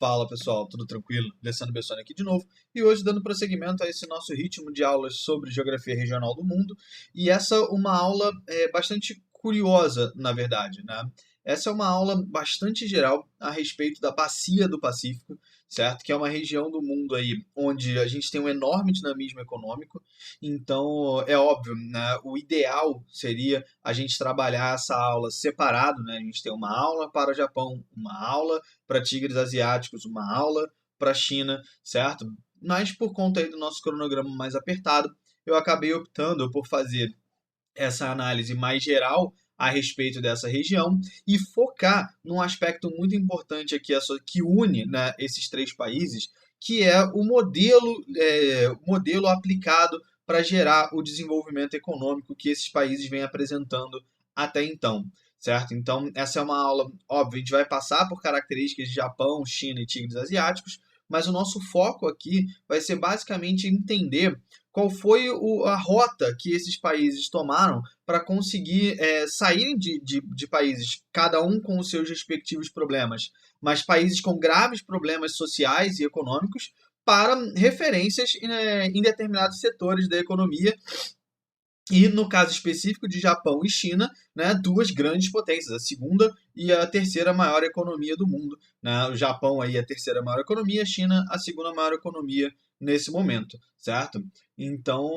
Fala pessoal, tudo tranquilo? Alessandro Bessoni aqui de novo e hoje dando prosseguimento a esse nosso ritmo de aulas sobre geografia regional do mundo e essa uma aula bastante curiosa, na verdade, né? Essa é uma aula bastante geral a respeito da bacia do Pacífico, certo? Que é uma região do mundo aí onde a gente tem um enorme dinamismo econômico, então é óbvio, né? O ideal seria a gente trabalhar essa aula separado, né? A gente tem uma aula para o Japão, uma aula para tigres asiáticos, uma aula para a China, certo? Mas por conta aí do nosso cronograma mais apertado, eu acabei optando por fazer essa análise mais geral a respeito dessa região e focar num aspecto muito importante aqui que une, né, esses três países, que é o modelo aplicado para gerar o desenvolvimento econômico que esses países vêm apresentando até então. Certo? Então, essa é uma aula, óbvio, a gente vai passar por características de Japão, China e tigres asiáticos, mas o nosso foco aqui vai ser basicamente entender qual foi a rota que esses países tomaram para conseguir saírem de países, cada um com os seus respectivos problemas, mas países com graves problemas sociais e econômicos, para referências em determinados setores da economia e, no caso específico de Japão e China, né, duas grandes potências, a segunda e a terceira maior economia do mundo. Né? O Japão aí é a terceira maior economia, a China a segunda maior economia nesse momento, certo? Então,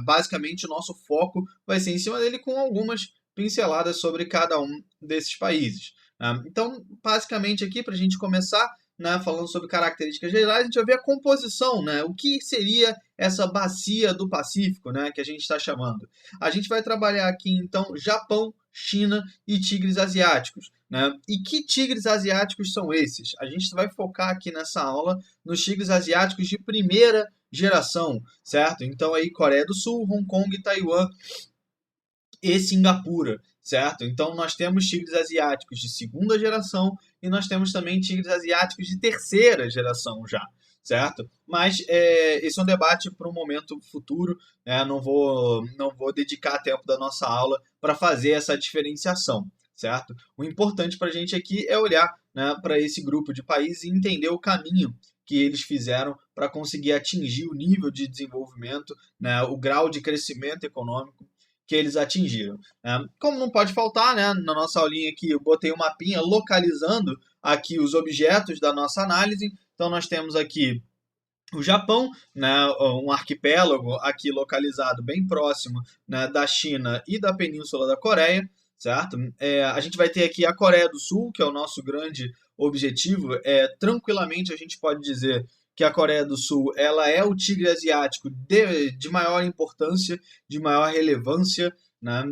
basicamente, o nosso foco vai ser em cima dele com algumas pinceladas sobre cada um desses países. Né? Então, basicamente aqui, para a gente começar, né, falando sobre características gerais, a gente vai ver a composição, né, o que seria essa bacia do Pacífico, né, que a gente está chamando. A gente vai trabalhar aqui, então, Japão, China e tigres asiáticos. Né? E que tigres asiáticos são esses? A gente vai focar aqui nessa aula nos tigres asiáticos de primeira geração, certo? Então, aí, Coreia do Sul, Hong Kong, Taiwan e Singapura, certo? Então nós temos tigres asiáticos de segunda geração e nós temos também tigres asiáticos de terceira geração já, certo? Mas esse é um debate para um momento futuro, né? Não vou dedicar tempo da nossa aula para fazer essa diferenciação, certo? O importante para a gente aqui é olhar, né, para esse grupo de países e entender o caminho que eles fizeram para conseguir atingir o nível de desenvolvimento, né, o grau de crescimento econômico que eles atingiram. Né? Como não pode faltar, né, na nossa aulinha aqui eu botei um mapinha localizando aqui os objetos da nossa análise. Então nós temos aqui o Japão, né, um arquipélago aqui localizado bem próximo, né, da China e da Península da Coreia, certo? A gente vai ter aqui a Coreia do Sul, que é o nosso grande objetivo. Tranquilamente a gente pode dizer que a Coreia do Sul ela é o tigre asiático de maior importância, de maior relevância, né?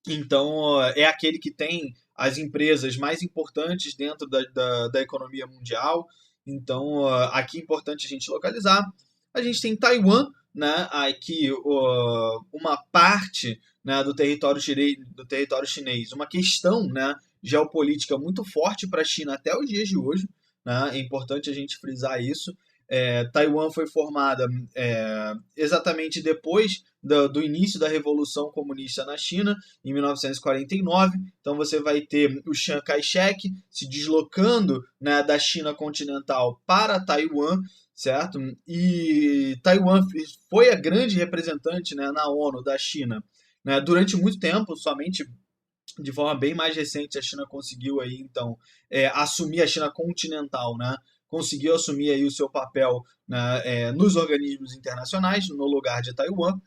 Então, é aquele que tem as empresas mais importantes dentro da economia mundial. Então, aqui é importante a gente localizar. A gente tem Taiwan, né, aqui uma parte, né, do território chinês, uma questão, né, geopolítica muito forte para a China até os dias de hoje. Né, é importante a gente frisar isso. Taiwan foi formada exatamente depois do início da Revolução Comunista na China, em 1949. Então você vai ter o Chiang Kai-shek se deslocando, né, da China continental para Taiwan, certo? E Taiwan foi a grande representante, né, na ONU da China, né, durante muito tempo. Somente de forma bem mais recente a China conseguiu aí então assumir, a China continental, né? Conseguiu assumir aí o seu papel, né, nos organismos internacionais no lugar de Taiwan.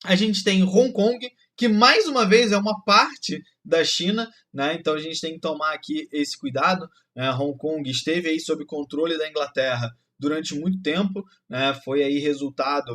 A gente tem Hong Kong, que mais uma vez é uma parte da China, né? Então a gente tem que tomar aqui esse cuidado. Né? Hong Kong esteve aí sob controle da Inglaterra durante muito tempo, né? Foi aí resultado,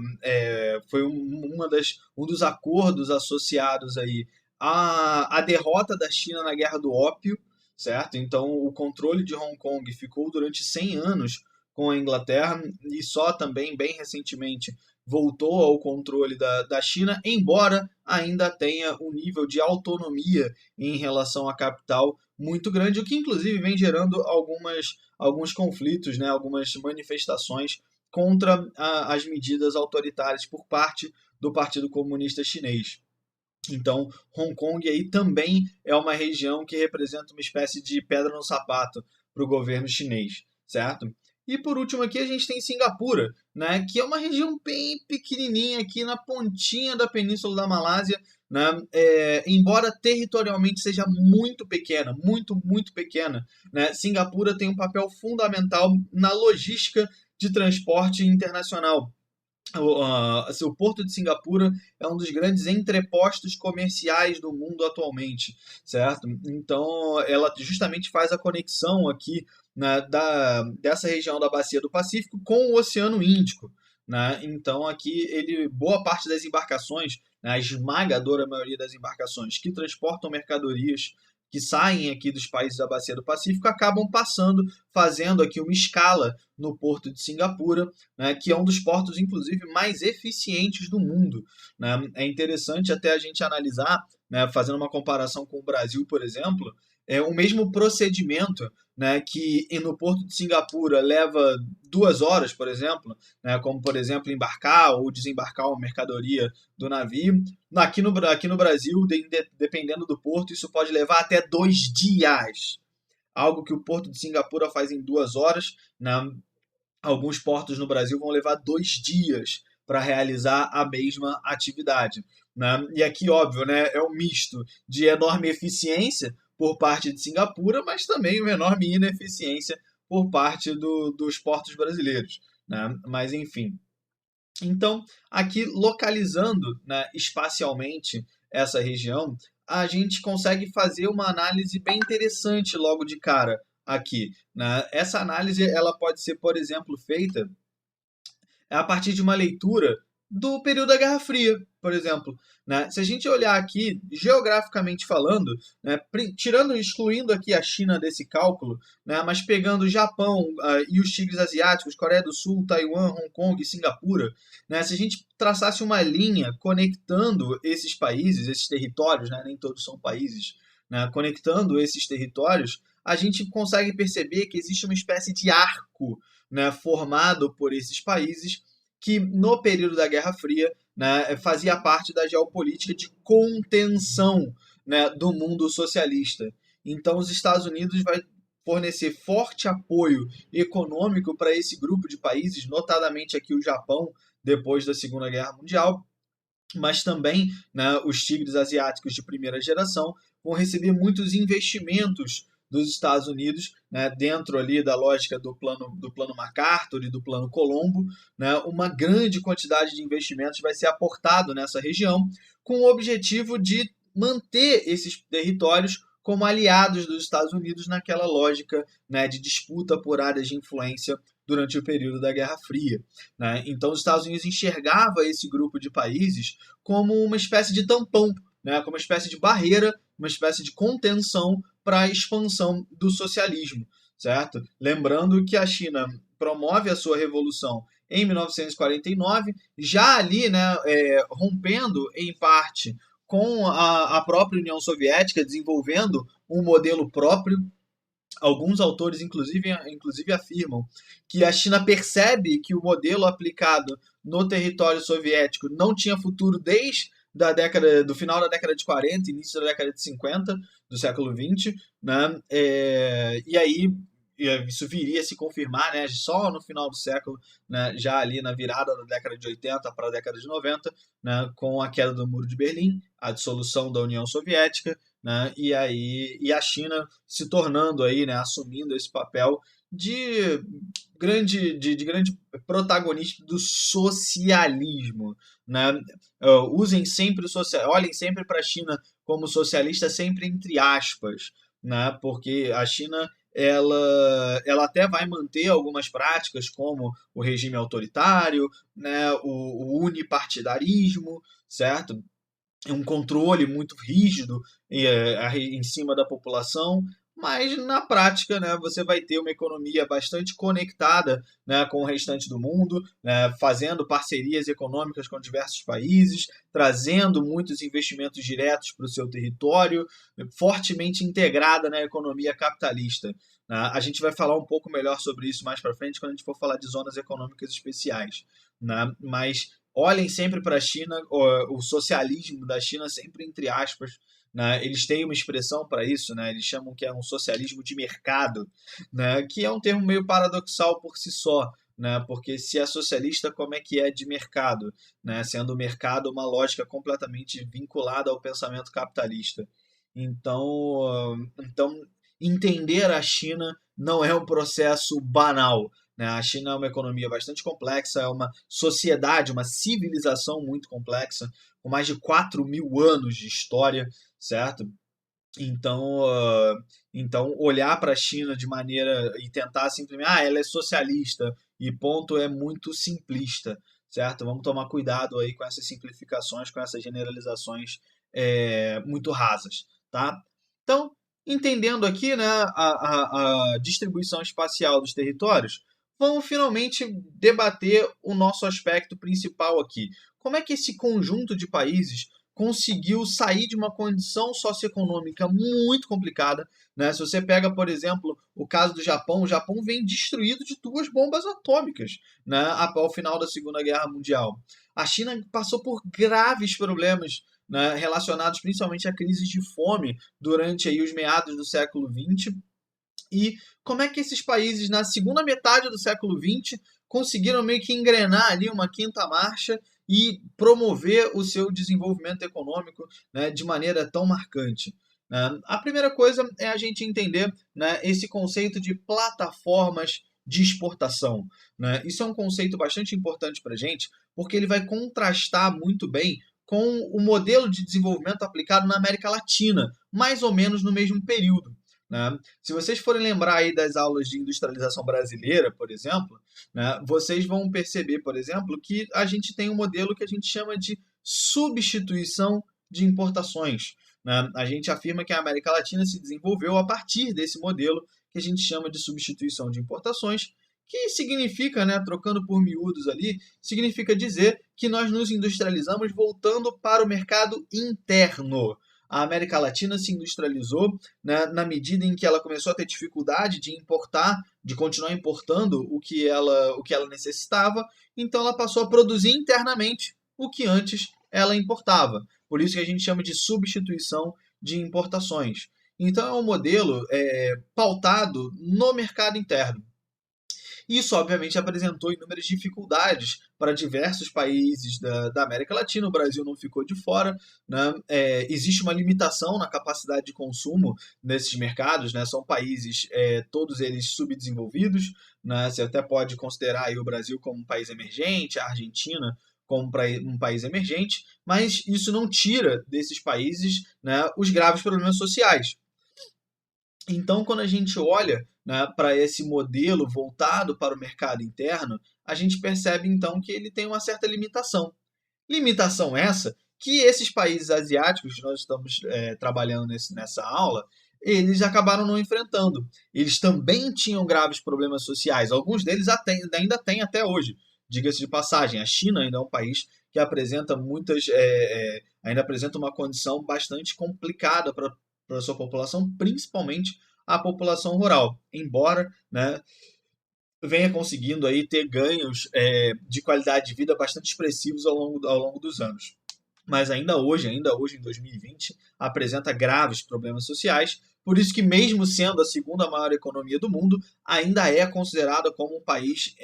foi um dos acordos associados aí à derrota da China na Guerra do Ópio, certo? Então o controle de Hong Kong ficou durante 100 anos com a Inglaterra e só também bem recentemente voltou ao controle da China, embora ainda tenha um nível de autonomia em relação à capital muito grande, o que inclusive vem gerando alguns conflitos, né, algumas manifestações contra as medidas autoritárias por parte do Partido Comunista Chinês. Então, Hong Kong aí também é uma região que representa uma espécie de pedra no sapato para o governo chinês, certo? E por último aqui a gente tem Singapura, né, que é uma região bem pequenininha aqui na pontinha da Península da Malásia, né, embora territorialmente seja muito pequena, muito pequena, né, Singapura tem um papel fundamental na logística de transporte internacional. O Porto de Singapura é um dos grandes entrepostos comerciais do mundo atualmente, certo? Então, ela justamente faz a conexão aqui, né, dessa região da Bacia do Pacífico com o Oceano Índico, né? Então, aqui, boa parte das embarcações, né, a esmagadora maioria das embarcações que transportam mercadorias que saem aqui dos países da Bacia do Pacífico acabam passando, fazendo aqui uma escala no Porto de Singapura, né, que é um dos portos, inclusive, mais eficientes do mundo, né? É interessante até a gente analisar, né, fazendo uma comparação com o Brasil, por exemplo, é o mesmo procedimento, né, que no Porto de Singapura leva 2 horas, por exemplo, né, como, por exemplo, embarcar ou desembarcar uma mercadoria do navio. Aqui no Brasil, dependendo do porto, isso pode levar até 2 dias. Algo que o Porto de Singapura faz em 2 horas, né? Alguns portos no Brasil vão levar 2 dias para realizar a mesma atividade, né? E aqui, óbvio, né, é um misto de enorme eficiência por parte de Singapura, mas também uma enorme ineficiência por parte dos portos brasileiros, né? Mas, enfim. Então, aqui localizando, né, espacialmente essa região, a gente consegue fazer uma análise bem interessante logo de cara aqui, né? Essa análise ela pode ser, por exemplo, feita a partir de uma leitura do período da Guerra Fria, por exemplo, né? Se a gente olhar aqui, geograficamente falando, né, excluindo aqui a China desse cálculo, né, mas pegando o Japão e os tigres asiáticos, Coreia do Sul, Taiwan, Hong Kong e Singapura, né, se a gente traçasse uma linha conectando esses países, esses territórios, né, nem todos são países, né, conectando esses territórios, a gente consegue perceber que existe uma espécie de arco, né, formado por esses países que, no período da Guerra Fria, né, fazia parte da geopolítica de contenção, né, do mundo socialista. Então, os Estados Unidos vai fornecer forte apoio econômico para esse grupo de países, notadamente aqui o Japão, depois da Segunda Guerra Mundial, mas também, né, os tigres asiáticos de primeira geração vão receber muitos investimentos dos Estados Unidos, né, dentro ali da lógica do plano MacArthur e do plano Colombo, né, uma grande quantidade de investimentos vai ser aportado nessa região com o objetivo de manter esses territórios como aliados dos Estados Unidos naquela lógica, né, de disputa por áreas de influência durante o período da Guerra Fria, né? Então, os Estados Unidos enxergava esse grupo de países como uma espécie de tampão, né? Como uma espécie de barreira, uma espécie de contenção para a expansão do socialismo, certo? Lembrando que a China promove a sua revolução em 1949, já ali, né, rompendo em parte com a própria União Soviética, desenvolvendo um modelo próprio. Alguns autores, inclusive afirmam que a China percebe que o modelo aplicado no território soviético não tinha futuro desde do final da década de 40, início da década de 50 do século 20, né? E aí isso viria a se confirmar, né, só no final do século, né, já ali na virada da década de 80 para a década de 90, né, com a queda do Muro de Berlim, a dissolução da União Soviética, né, e a China se tornando aí, né, assumindo esse papel de grande protagonista do socialismo, né? Olhem sempre para a China como socialista, sempre entre aspas, né? Porque a China ela até vai manter algumas práticas como o regime autoritário, né, o unipartidarismo, certo? Um controle muito rígido em cima da população, mas na prática, né, você vai ter uma economia bastante conectada, né, com o restante do mundo, né, fazendo parcerias econômicas com diversos países, trazendo muitos investimentos diretos para o seu território, fortemente integrada na economia capitalista. Né? A gente vai falar um pouco melhor sobre isso mais para frente quando a gente for falar de zonas econômicas especiais. Né? Mas olhem sempre para a China, o socialismo da China sempre entre aspas, né? Eles têm uma expressão para isso, né? Eles chamam que é um socialismo de mercado, né? Que é um termo meio paradoxal por si só, né? Porque se é socialista, como é que é de mercado, né? Sendo o mercado uma lógica completamente vinculada ao pensamento capitalista. Então, entender a China não é um processo banal, né? A China é uma economia bastante complexa, é uma sociedade, uma civilização muito complexa, com mais de 4.000 anos de história, certo? Então, então olhar para a China de maneira e tentar simplesmente, ela é socialista e ponto, é muito simplista, certo? Vamos tomar cuidado aí com essas simplificações, com essas generalizações muito rasas, tá? Então, entendendo aqui, né, a distribuição espacial dos territórios, vamos finalmente debater o nosso aspecto principal aqui. Como é que esse conjunto de países conseguiu sair de uma condição socioeconômica muito complicada, né? Se você pega, por exemplo, o caso do Japão, o Japão vem destruído de 2 bombas atômicas, né, ao final da Segunda Guerra Mundial. A China passou por graves problemas, né, relacionados principalmente a crises de fome durante aí os meados do século XX. E como é que esses países, na segunda metade do século XX, conseguiram meio que engrenar ali uma quinta marcha e promover o seu desenvolvimento econômico, né, de maneira tão marcante? Né? A primeira coisa é a gente entender, né, esse conceito de plataformas de exportação. Né? Isso é um conceito bastante importante para a gente, porque ele vai contrastar muito bem com o modelo de desenvolvimento aplicado na América Latina, mais ou menos no mesmo período. Né? Se vocês forem lembrar aí das aulas de industrialização brasileira, por exemplo, né, vocês vão perceber, por exemplo, que a gente tem um modelo que a gente chama de substituição de importações. Né? A gente afirma que a América Latina se desenvolveu a partir desse modelo que a gente chama de substituição de importações, que significa, né, trocando por miúdos ali, significa dizer que nós nos industrializamos voltando para o mercado interno. A América Latina se industrializou, né, na medida em que ela começou a ter dificuldade de importar, de continuar importando o que ela necessitava, então ela passou a produzir internamente o que antes ela importava. Por isso que a gente chama de substituição de importações. Então é um modelo pautado no mercado interno. Isso, obviamente, apresentou inúmeras dificuldades para diversos países da América Latina. O Brasil não ficou de fora. Né? Existe uma limitação na capacidade de consumo nesses mercados. Né? São países, todos eles subdesenvolvidos. Né? Você até pode considerar aí o Brasil como um país emergente, a Argentina como um país emergente, mas isso não tira desses países, né, os graves problemas sociais. Então, quando a gente olha, né, para esse modelo voltado para o mercado interno, a gente percebe então que ele tem uma certa limitação. Limitação essa que esses países asiáticos que nós estamos trabalhando nessa aula, eles acabaram não enfrentando. Eles também tinham graves problemas sociais. Alguns deles ainda têm até hoje. Diga-se de passagem, a China ainda é um país que apresenta ainda apresenta uma condição bastante complicada para a sua população, principalmente a população rural. Embora, né, venha conseguindo aí ter ganhos de qualidade de vida bastante expressivos ao longo dos anos. Mas ainda hoje em 2020, apresenta graves problemas sociais, por isso que mesmo sendo a segunda maior economia do mundo, ainda é considerada como um país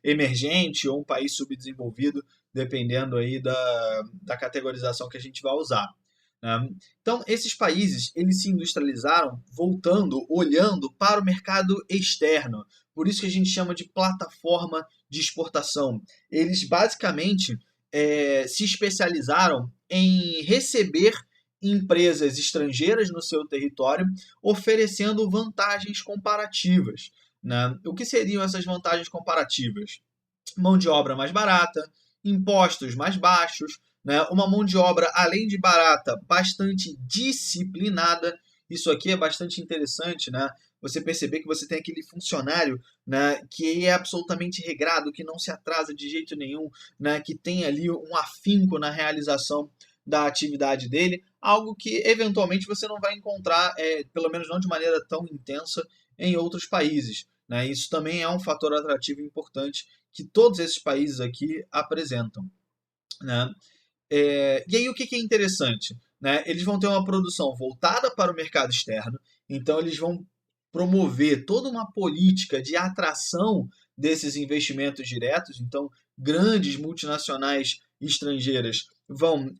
emergente ou um país subdesenvolvido, dependendo aí da categorização que a gente vai usar. Né? Então, esses países eles se industrializaram voltando, olhando para o mercado externo. Por isso que a gente chama de plataforma de exportação. Eles basicamente se especializaram em receber empresas estrangeiras no seu território, oferecendo vantagens comparativas. Né? O que seriam essas vantagens comparativas? Mão de obra mais barata, impostos mais baixos, né? Uma mão de obra, além de barata, bastante disciplinada. Isso aqui é bastante interessante, né? Você perceber que você tem aquele funcionário, né, que é absolutamente regrado, que não se atrasa de jeito nenhum, né, que tem ali um afinco na realização da atividade dele, algo que eventualmente você não vai encontrar, pelo menos não de maneira tão intensa, em outros países. Né? Isso também é um fator atrativo importante que todos esses países aqui apresentam. Né? E aí o que é interessante? né, eles vão ter uma produção voltada para o mercado externo, então eles vão promover toda uma política de atração desses investimentos diretos, então grandes multinacionais estrangeiras vão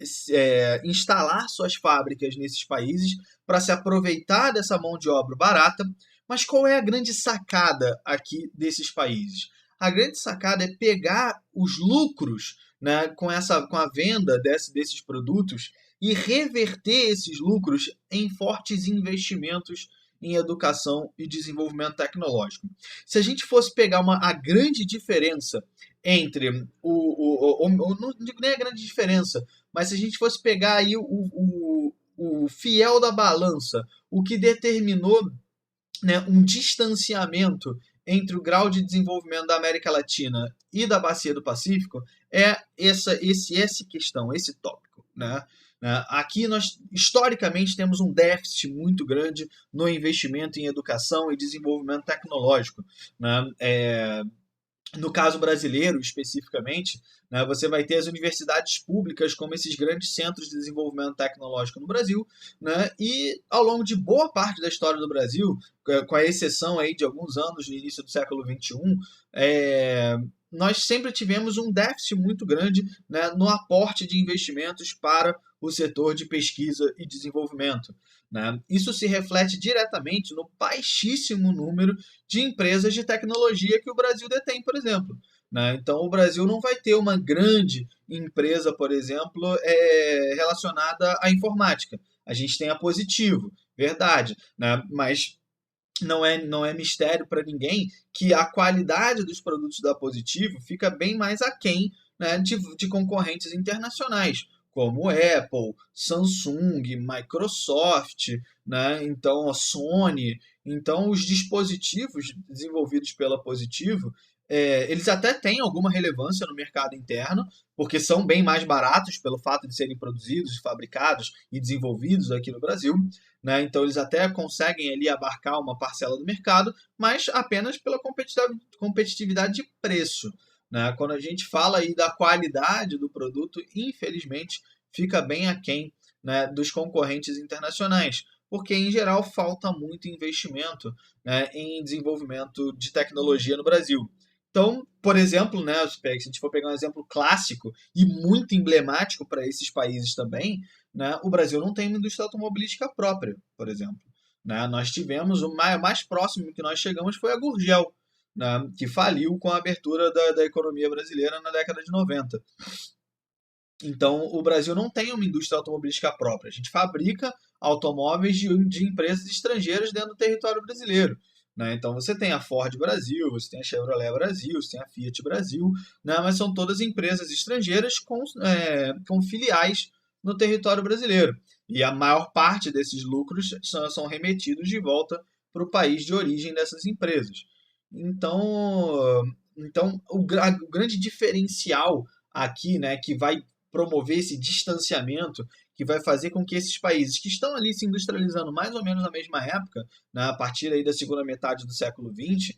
instalar suas fábricas nesses países para se aproveitar dessa mão de obra barata. Mas qual é a grande sacada aqui desses países? A grande sacada é pegar os lucros, né, com a venda desses produtos e reverter esses lucros em fortes investimentos em educação e desenvolvimento tecnológico. Se a gente fosse pegar a grande diferença entre não digo nem a grande diferença, mas se a gente fosse pegar aí o fiel da balança, o que determinou, né, um distanciamento entre o grau de desenvolvimento da América Latina e da Bacia do Pacífico, é essa questão, esse tópico, né? Aqui nós, historicamente, temos um déficit muito grande no investimento em educação e desenvolvimento tecnológico, né? No caso brasileiro, especificamente, né, você vai ter as universidades públicas como esses grandes centros de desenvolvimento tecnológico no Brasil, né, e ao longo de boa parte da história do Brasil, com a exceção aí de alguns anos no início do século XXI, nós sempre tivemos um déficit muito grande, né, no aporte de investimentos para o setor de pesquisa e desenvolvimento, né? Isso se reflete diretamente no baixíssimo número de empresas de tecnologia que o Brasil detém, por exemplo, né? Então, o Brasil não vai ter uma grande empresa, por exemplo, relacionada à informática. A gente tem a Positivo, verdade, né? Mas não é mistério para ninguém que a qualidade dos produtos da Positivo fica bem mais aquém, né, de concorrentes internacionais, como Apple, Samsung, Microsoft, né, então a Sony. Então, os dispositivos desenvolvidos pela Positivo, eles até têm alguma relevância no mercado interno, porque são bem mais baratos pelo fato de serem produzidos, fabricados e desenvolvidos aqui no Brasil, né? Então eles até conseguem ali abarcar uma parcela do mercado, mas apenas pela competitividade de preço, né? Quando a gente fala aí da qualidade do produto, infelizmente fica bem aquém, né, dos concorrentes internacionais, porque em geral falta muito investimento, né, em desenvolvimento de tecnologia no Brasil. Então, por exemplo, né, se a gente for pegar um exemplo clássico e muito emblemático para esses países também, né, o Brasil não tem uma indústria automobilística própria, por exemplo. Né? Nós tivemos, o mais próximo que nós chegamos foi a Gurgel, né, que faliu com a abertura da economia brasileira na década de 90. Então, o Brasil não tem uma indústria automobilística própria. A gente fabrica automóveis de empresas estrangeiras dentro do território brasileiro. Né? Então, você tem a Ford Brasil, você tem a Chevrolet Brasil, você tem a Fiat Brasil, né? Mas são todas empresas estrangeiras com filiais no território brasileiro. E a maior parte desses lucros são remetidos de volta para o país de origem dessas empresas. Então o grande diferencial aqui, né, que vai promover esse distanciamento, que vai fazer com que esses países que estão ali se industrializando mais ou menos na mesma época, né, a partir aí da segunda metade do século XX,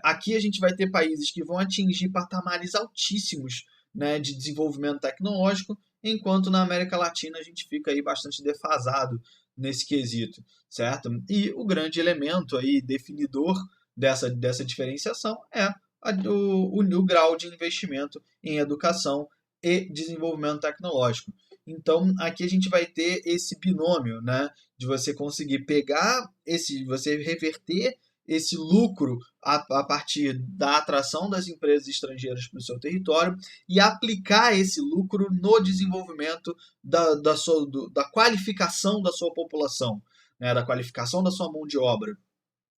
aqui a gente vai ter países que vão atingir patamares altíssimos, né, de desenvolvimento tecnológico, enquanto na América Latina a gente fica aí bastante defasado nesse quesito, certo? E o grande elemento aí definidor dessa diferenciação é o grau de investimento em educação e desenvolvimento tecnológico. Então, aqui a gente vai ter esse binômio, né, de você conseguir você reverter esse lucro a partir da atração das empresas estrangeiras para o seu território e aplicar esse lucro no desenvolvimento da qualificação da sua população, né, da qualificação da sua mão de obra.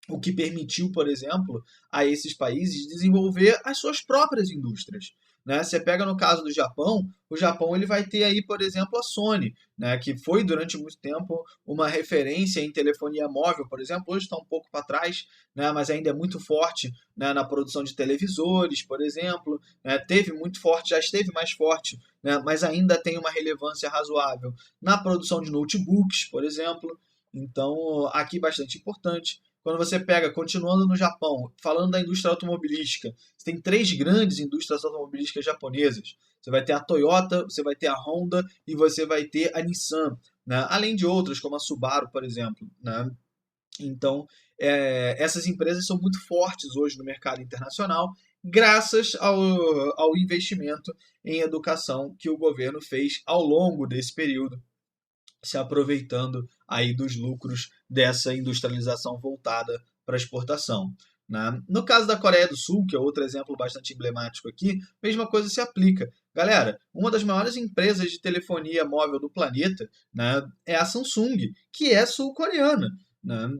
O que permitiu, por exemplo, a esses países desenvolver as suas próprias indústrias. Né? Você pega no caso do Japão, o Japão ele vai ter aí, por exemplo, a Sony, né? Que foi durante muito tempo uma referência em telefonia móvel, por exemplo, hoje está um pouco para trás, né? Mas ainda é muito forte, né, na produção de televisores, por exemplo, né? Teve muito forte, já esteve mais forte, né? Mas ainda tem uma relevância razoável na produção de notebooks, por exemplo. Então, aqui bastante importante. Quando você pega, continuando no Japão, falando da indústria automobilística, você tem 3 grandes indústrias automobilísticas japonesas. Você vai ter a Toyota, você vai ter a Honda e você vai ter a Nissan, né? Além de outras, como a Subaru, por exemplo, né? Então, essas empresas são muito fortes hoje no mercado internacional, graças ao investimento em educação que o governo fez ao longo desse período, se aproveitando aí dos lucros dessa industrialização voltada para a exportação, né? No caso da Coreia do Sul, que é outro exemplo bastante emblemático aqui, mesma coisa se aplica. Galera, uma das maiores empresas de telefonia móvel do planeta, né, é a Samsung, que é sul-coreana, né?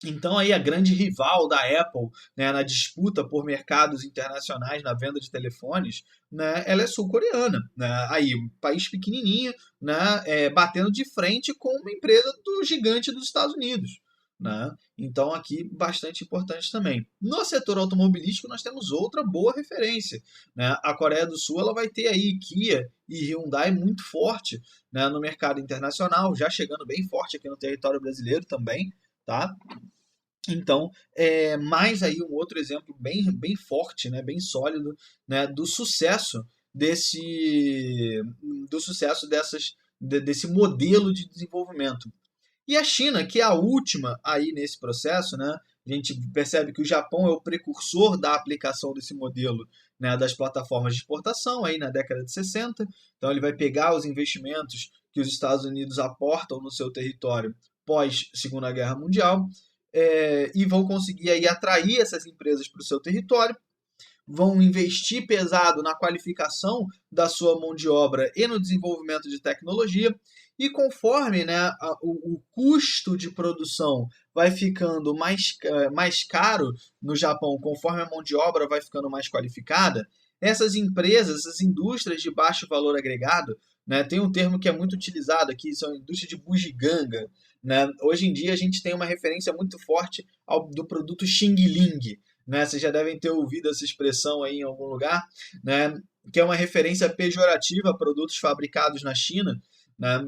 Então aí a grande rival da Apple, né, na disputa por mercados internacionais na venda de telefones, né, ela é sul-coreana, né? Aí um país pequenininho, né, batendo de frente com uma empresa do gigante dos Estados Unidos, né? Então aqui bastante importante também. No setor automobilístico nós temos outra boa referência, né? A Coreia do Sul ela vai ter aí Kia e Hyundai muito forte, né, no mercado internacional, já chegando bem forte aqui no território brasileiro também, tá? Então, mais aí um outro exemplo bem forte, né, bem sólido, né, do sucesso desse modelo de desenvolvimento. E a China, que é a última aí nesse processo, né, a gente percebe que o Japão é o precursor da aplicação desse modelo, né, das plataformas de exportação aí na década de 60. Então ele vai pegar os investimentos que os Estados Unidos aportam no seu território pós Segunda Guerra Mundial, e vão conseguir aí atrair essas empresas para o seu território, vão investir pesado na qualificação da sua mão de obra e no desenvolvimento de tecnologia, e conforme, né, o custo de produção vai ficando mais caro no Japão, conforme a mão de obra vai ficando mais qualificada, essas empresas, essas indústrias de baixo valor agregado, né, tem um termo que é muito utilizado aqui, são indústrias de bugiganga, né? Hoje em dia a gente tem uma referência muito forte do produto Xing Ling, né? Vocês já devem ter ouvido essa expressão aí em algum lugar, né? Que é uma referência pejorativa a produtos fabricados na China, né?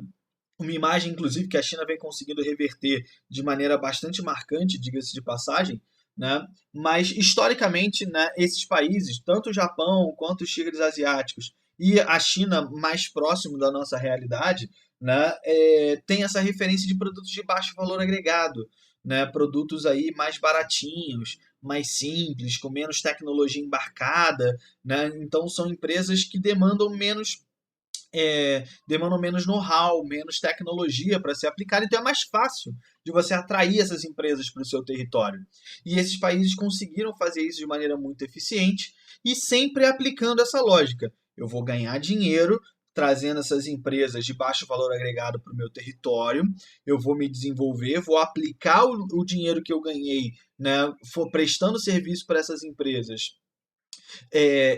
Uma imagem, inclusive, que a China vem conseguindo reverter de maneira bastante marcante, diga-se de passagem, né? Mas, historicamente, né, esses países, tanto o Japão quanto os tigres asiáticos e a China mais próximo da nossa realidade, né, tem essa referência de produtos de baixo valor agregado, né? Produtos aí mais baratinhos, mais simples, com menos tecnologia embarcada, né? Então, são empresas que demandam menos know-how, menos tecnologia para ser aplicada, então é mais fácil de você atrair essas empresas para o seu território. E esses países conseguiram fazer isso de maneira muito eficiente e sempre aplicando essa lógica. Eu vou ganhar dinheiro trazendo essas empresas de baixo valor agregado para o meu território, eu vou me desenvolver, vou aplicar o dinheiro que eu ganhei, né, prestando serviço para essas empresas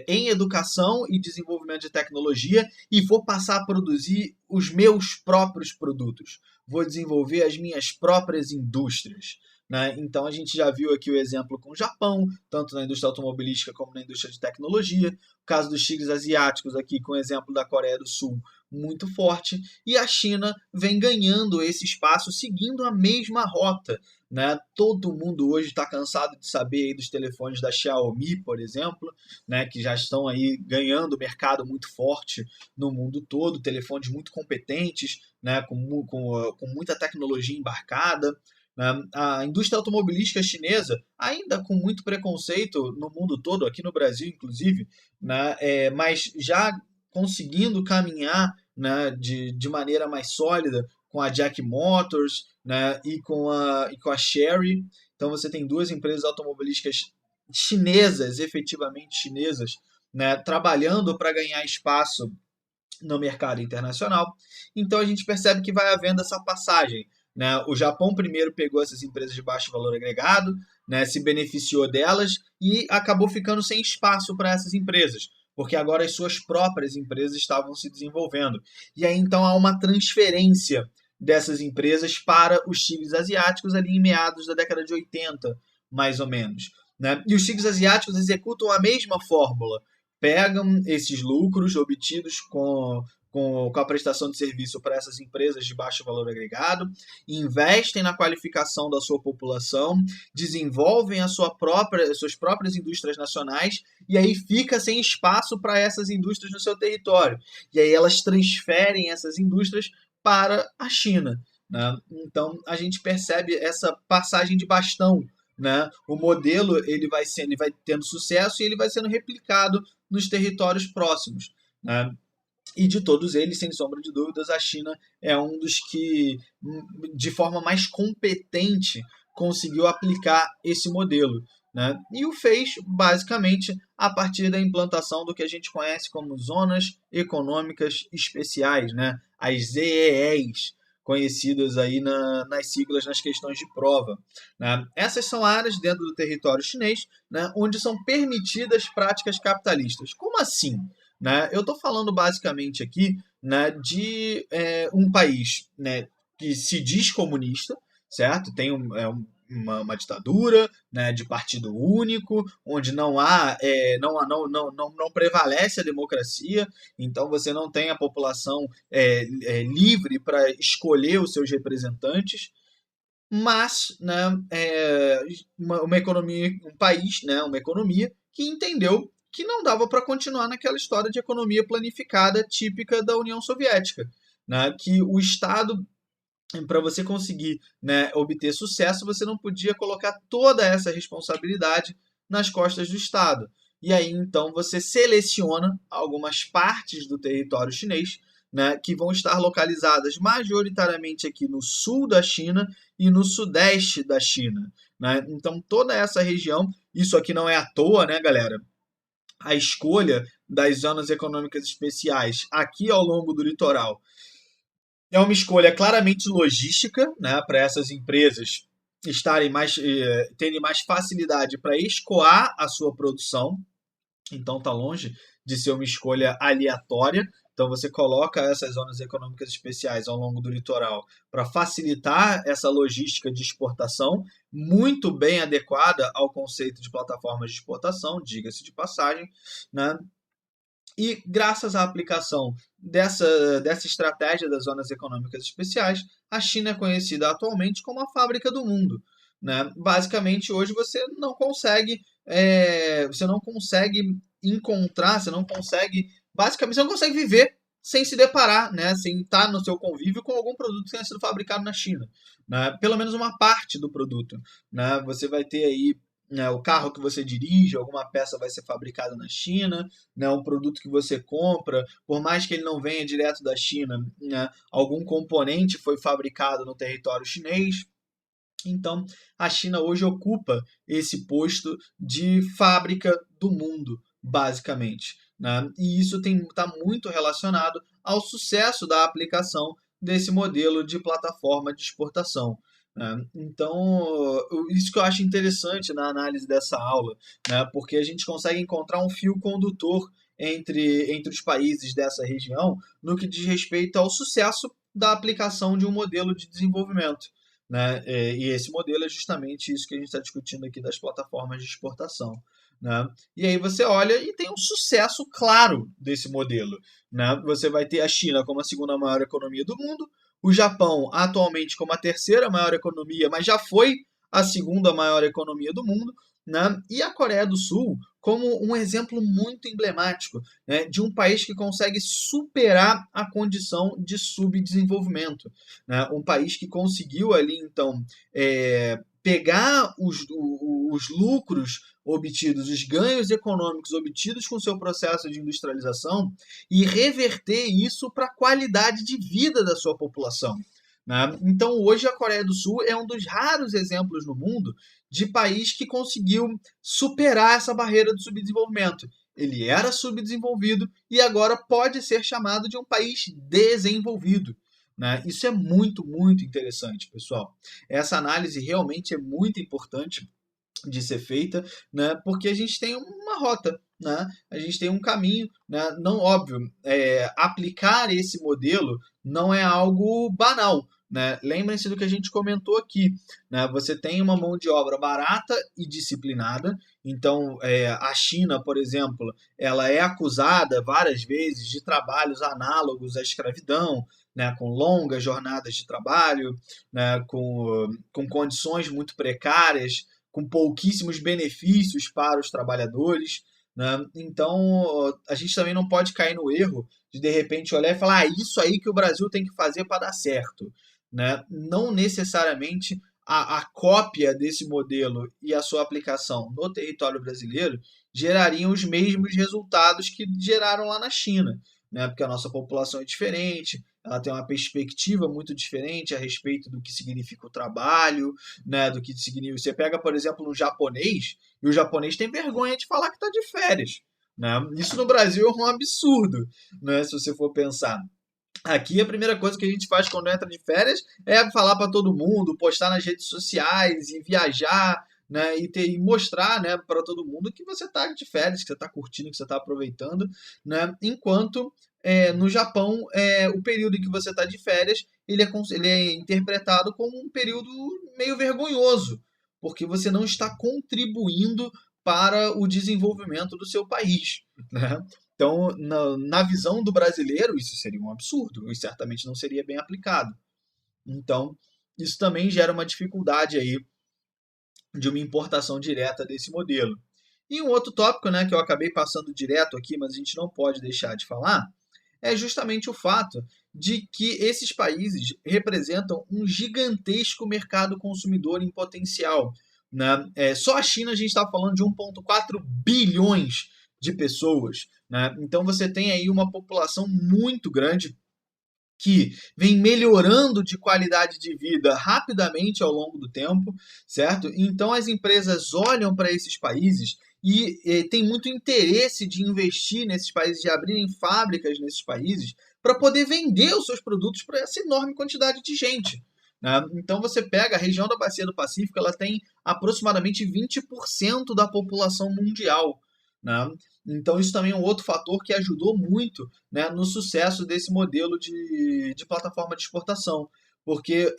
em educação e desenvolvimento de tecnologia e vou passar a produzir os meus próprios produtos. Vou desenvolver as minhas próprias indústrias, né? Então a gente já viu aqui o exemplo com o Japão, tanto na indústria automobilística como na indústria de tecnologia. O caso dos tigres asiáticos aqui com o exemplo da Coreia do Sul, muito forte. E a China vem ganhando esse espaço seguindo a mesma rota, né? Todo mundo hoje está cansado de saber aí dos telefones da Xiaomi, por exemplo, né? Que já estão aí ganhando mercado muito forte no mundo todo, telefones muito competentes, né? Com muita tecnologia embarcada. A indústria automobilística chinesa, ainda com muito preconceito no mundo todo, aqui no Brasil inclusive, né? Mas já conseguindo caminhar, né, de maneira mais sólida com a Jack Motors, né, e com a Chery. Então você tem duas empresas automobilísticas chinesas, efetivamente chinesas, né, trabalhando para ganhar espaço no mercado internacional. Então a gente percebe que vai havendo essa passagem, né? O Japão primeiro pegou essas empresas de baixo valor agregado, né, se beneficiou delas e acabou ficando sem espaço para essas empresas, porque agora as suas próprias empresas estavam se desenvolvendo. E aí então há uma transferência dessas empresas para os tigres asiáticos ali em meados da década de 80, mais ou menos, né? E os tigres asiáticos executam a mesma fórmula, pegam esses lucros obtidos com a prestação de serviço para essas empresas de baixo valor agregado, investem na qualificação da sua população, desenvolvem as suas próprias indústrias nacionais, e aí fica sem espaço para essas indústrias no seu território. E aí elas transferem essas indústrias para a China, né? Então a gente percebe essa passagem de bastão, né? O modelo ele vai tendo sucesso e ele vai sendo replicado nos territórios próximos, né? E de todos eles, sem sombra de dúvidas, a China é um dos que, de forma mais competente, conseguiu aplicar esse modelo, né? E o fez, basicamente, a partir da implantação do que a gente conhece como Zonas Econômicas Especiais, né? As ZEEs, conhecidas aí nas siglas, nas questões de prova, né? Essas são áreas dentro do território chinês, né, onde são permitidas práticas capitalistas. Como assim? Né? Eu estou falando basicamente aqui, né, de um país, né, que se diz comunista, certo? Tem uma ditadura, né, de partido único, onde não prevalece a democracia, então você não tem a população livre para escolher os seus representantes, mas, né, uma economia, um país, né, uma economia que entendeu que não dava para continuar naquela história de economia planificada típica da União Soviética, né, que o Estado, para você conseguir, né, obter sucesso, você não podia colocar toda essa responsabilidade nas costas do Estado. E aí, então, você seleciona algumas partes do território chinês, né, que vão estar localizadas majoritariamente aqui no sul da China e no sudeste da China, né? Então, toda essa região, isso aqui não é à toa, né, galera? A escolha das zonas econômicas especiais aqui ao longo do litoral é uma escolha claramente logística, né, para essas empresas terem mais facilidade para escoar a sua produção. Então está longe de ser uma escolha aleatória. Então você coloca essas zonas econômicas especiais ao longo do litoral para facilitar essa logística de exportação, muito bem adequada ao conceito de plataformas de exportação, diga-se de passagem, né? E graças à aplicação dessa estratégia das zonas econômicas especiais, a China é conhecida atualmente como a fábrica do mundo, né? Basicamente, hoje você não consegue encontrar, basicamente, você não consegue viver sem se deparar, né? Sem estar no seu convívio com algum produto que tenha sido fabricado na China, né? Pelo menos uma parte do produto, né? Você vai ter aí, né, o carro que você dirige, alguma peça vai ser fabricada na China, né, um produto que você compra, por mais que ele não venha direto da China, né, algum componente foi fabricado no território chinês. Então, a China hoje ocupa esse posto de fábrica do mundo, basicamente, né? E isso está muito relacionado ao sucesso da aplicação desse modelo de plataforma de exportação, né? Então, isso que eu acho interessante na análise dessa aula, né? Porque a gente consegue encontrar um fio condutor entre os países dessa região no que diz respeito ao sucesso da aplicação de um modelo de desenvolvimento, né? E esse modelo é justamente isso que a gente está discutindo aqui das plataformas de exportação, né? E aí você olha e tem um sucesso claro desse modelo, né? Você vai ter a China como a segunda maior economia do mundo, o Japão atualmente como a terceira maior economia, mas já foi a segunda maior economia do mundo, né? E a Coreia do Sul como um exemplo muito emblemático, né, de um país que consegue superar a condição de subdesenvolvimento, né? Um país que conseguiu ali, então, pegar os lucros obtidos, os ganhos econômicos obtidos com o seu processo de industrialização e reverter isso para a qualidade de vida da sua população, né? Então, hoje, a Coreia do Sul é um dos raros exemplos no mundo de país que conseguiu superar essa barreira do subdesenvolvimento. Ele era subdesenvolvido e agora pode ser chamado de um país desenvolvido, né? Isso é muito, muito interessante, pessoal. Essa análise realmente é muito importante de ser feita, né? Porque a gente tem uma rota, né? A gente tem um caminho, né? Não óbvio, aplicar esse modelo não é algo banal, né? Lembrem-se do que a gente comentou aqui, né? Você tem uma mão de obra barata e disciplinada. Então, a China, por exemplo, ela é acusada várias vezes de trabalhos análogos à escravidão, né? Com longas jornadas de trabalho, né? Com condições muito precárias, com pouquíssimos benefícios para os trabalhadores, né? Então, a gente também não pode cair no erro de repente olhar e falar, isso aí que o Brasil tem que fazer para dar certo, né? Não necessariamente a cópia desse modelo e a sua aplicação no território brasileiro gerariam os mesmos resultados que geraram lá na China, né? Porque a nossa população é diferente, ela tem uma perspectiva muito diferente a respeito do que significa o trabalho, né? Do que significa. Você pega, por exemplo, um japonês, e o japonês tem vergonha de falar que está de férias, né? Isso no Brasil é um absurdo, né? Se você for pensar. Aqui a primeira coisa que a gente faz quando entra de férias é falar para todo mundo, postar nas redes sociais e viajar, né, e mostrar, né, para todo mundo que você está de férias, que você está curtindo, que você está aproveitando, né, enquanto no Japão o período em que você está de férias ele é interpretado como um período meio vergonhoso, porque você não está contribuindo para o desenvolvimento do seu país, né? Então, na visão do brasileiro, isso seria um absurdo e certamente não seria bem aplicado. Então, isso também gera uma dificuldade aí de uma importação direta desse modelo. E um outro tópico, né, que eu acabei passando direto aqui, mas a gente não pode deixar de falar, é justamente o fato de que esses países representam um gigantesco mercado consumidor em potencial, né? Só a China a gente está falando de 1,4 bilhões de pessoas, né? Então você tem aí uma população muito grande que vem melhorando de qualidade de vida rapidamente ao longo do tempo, certo? Então as empresas olham para esses países e têm muito interesse de investir nesses países, de abrirem fábricas nesses países, para poder vender os seus produtos para essa enorme quantidade de gente, né? Então você pega a região da Bacia do Pacífico, ela tem aproximadamente 20% da população mundial, né? Então isso também é um outro fator que ajudou muito, né, no sucesso desse modelo de plataforma de exportação. Porque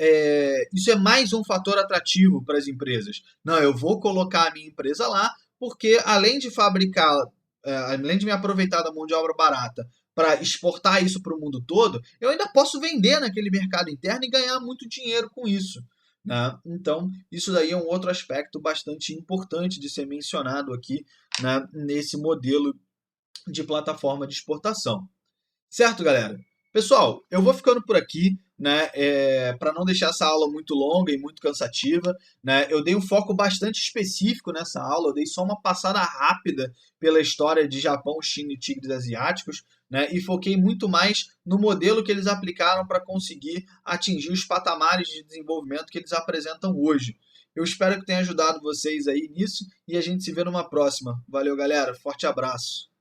isso é mais um fator atrativo para as empresas. Não, eu vou colocar a minha empresa lá, porque além de fabricar, além de me aproveitar da mão de obra barata para exportar isso para o mundo todo, eu ainda posso vender naquele mercado interno e ganhar muito dinheiro com isso, né? Então, isso daí é um outro aspecto bastante importante de ser mencionado aqui, né, nesse modelo de plataforma de exportação. Certo, galera? Pessoal, eu vou ficando por aqui, né? Para não deixar essa aula muito longa e muito cansativa, né? Eu dei um foco bastante específico nessa aula, eu dei só uma passada rápida pela história de Japão, China e tigres asiáticos, né? E foquei muito mais no modelo que eles aplicaram para conseguir atingir os patamares de desenvolvimento que eles apresentam hoje. Eu espero que tenha ajudado vocês aí nisso e a gente se vê numa próxima. Valeu, galera. Forte abraço.